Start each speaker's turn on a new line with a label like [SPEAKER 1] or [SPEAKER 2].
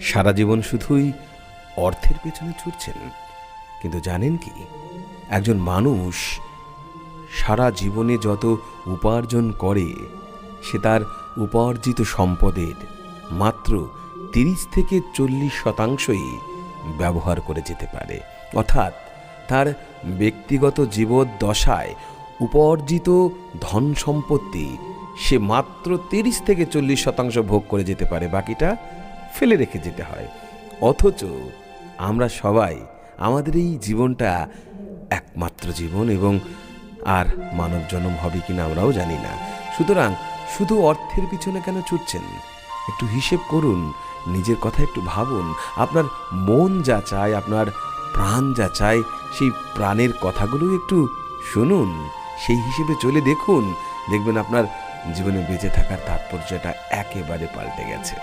[SPEAKER 1] সারা জীবন শুধুই অর্থের পেছনে ছুটছেন, কিন্তু জানেন কি, একজন মানুষ সারা জীবনে যত উপার্জন করে সে তার উপার্জিত সম্পদের মাত্র 30 থেকে 40% ব্যবহার করে যেতে পারে। অর্থাৎ তার ব্যক্তিগত জীবদ্দশায় উপার্জিত ধন সম্পত্তি সে মাত্র 30 থেকে 40% ভোগ করে যেতে পারে, বাকিটা ফেলে রেখে যেতে হয়। অথচ আমরা সবাই আমাদের এই জীবনটা একমাত্র জীবন, এবং আর মানব জন্ম হবে কিনা আমরাও জানি না। সুতরাং শুধু অর্থের পিছনে কেন ছুটছেন? একটু হিসেব করুন, নিজের কথা একটু ভাবুন। আপনার মন যা চায়, আপনার প্রাণ যা চায়, সেই প্রাণের কথাগুলো একটু শুনুন, সেই হিসেবে চলে দেখুন, দেখবেন আপনার জীবনে বেঁচে থাকার তাৎপর্যটা একেবারে পাল্টে গেছে।